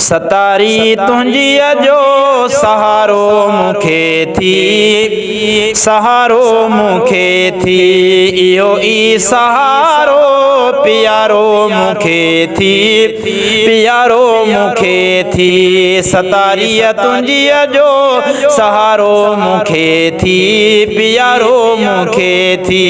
सतारी तुंहिंजी जो सहारो मूंखे थी, सहारो मूंखे थी, इहो ई सहारो प्यारो मूंखे थी, प्यारो मूंखे थी। सतारी तुंहिंजी जो सहारो मूंखे थी, प्यारो मूंखे थी।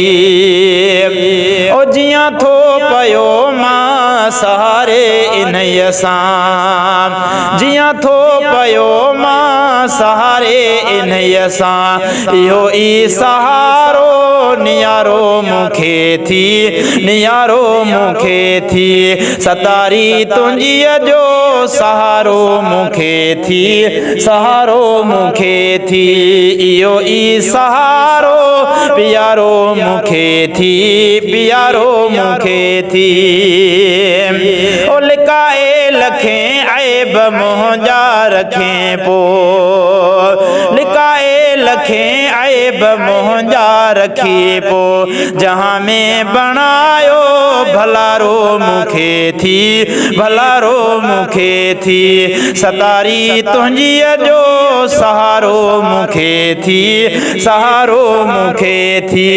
ओ जियां थो पयो मां सहारे इन्हीअ सां, जियां थो पयो मां सहारे इन्हीअ सां, इहो ई सहारो नियारो मूंखे थी, नियारो मूंखे थी। सतारी तुंहिंजी जो सहारो मूंखे थी, सहारो मूंखे थी, इहो ई सहारो प्यारो मूंखे थी, प्यारो मूंखे थी। ओ लिकाए लखें ऐब मुंहिंजा रखें पोइ, लिकाए लखें ऐब मुंहिंजा रखी पोइ, जहां में बणायो भलारो मूंखे थी, भलारो मूंखे थी। सतारी तुंहिंजी जो सहारो मूंखे थी, सहारो मूंखे थी,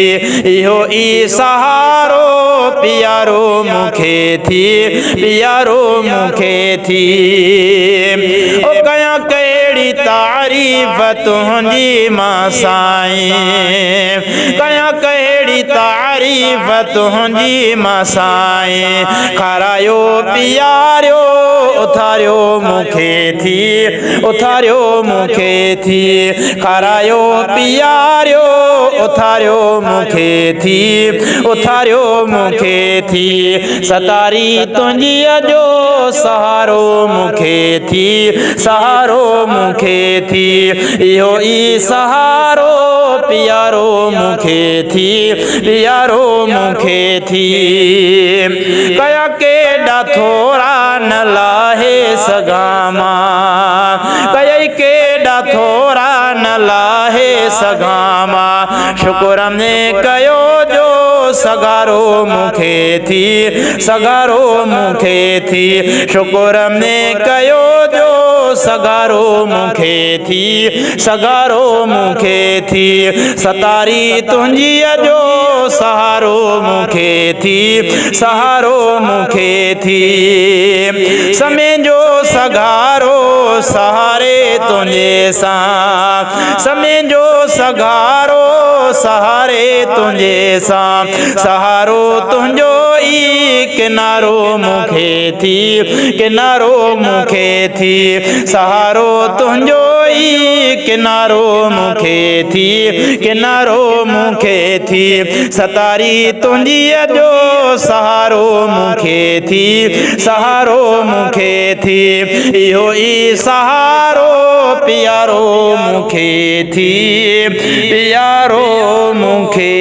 इहो ई सहारो प्यारो मूंखे थी, प्यारो मूंखे थी। ओ कयां कहिड़ी तारीफ़ तुंहिंजी मां साईं, कयां कहिड़ी तारीफ़ तुंहिंजी मां साईं। खारायो पीआरियो उथारियो मूंखे थी, उथारियो मूंखे थी। खारायो पीआरियो उथारियो मूंखे थी, उथारियो मूंखे थी। सतारी तुंहिंजी जो सहारो मूंखे थी, सहारो मूंखे थी, इहो ई सहारो प्यारो मूंखे थी, प्यारो मूंखे थी। कया केॾा थोरा न लाहे सघां मां, कई केॾा थोरा न लाहे सघां मां। शुक्र में कयो जो सगारो मूंखे थी, सगारो मूंखे थी। शुक्र में कयो जो सगारो मूंखे थी, सगारो मूंखे थी। सतारी तुंहिंजी जो सहारो मूंखे थी, सहारो मूंखे थी। समय जो सगारो सहारे तुंहिंजे सां, समय जो सगारो सहारे तुंहिंजे सां। सहारो तुंहिंजो ई किनारो मूंखे थी, किनारो मूंखे थी। सहारो तुंहिंजो ई किनारो मूंखे थी, किनारो मूंखे थी। सतारी तुंहिंजी जो सहारो मूंखे थी, सहारो मूंखे थी। इहो ई सहारो प्यारो मूंखे थी, प्यारो मूंखे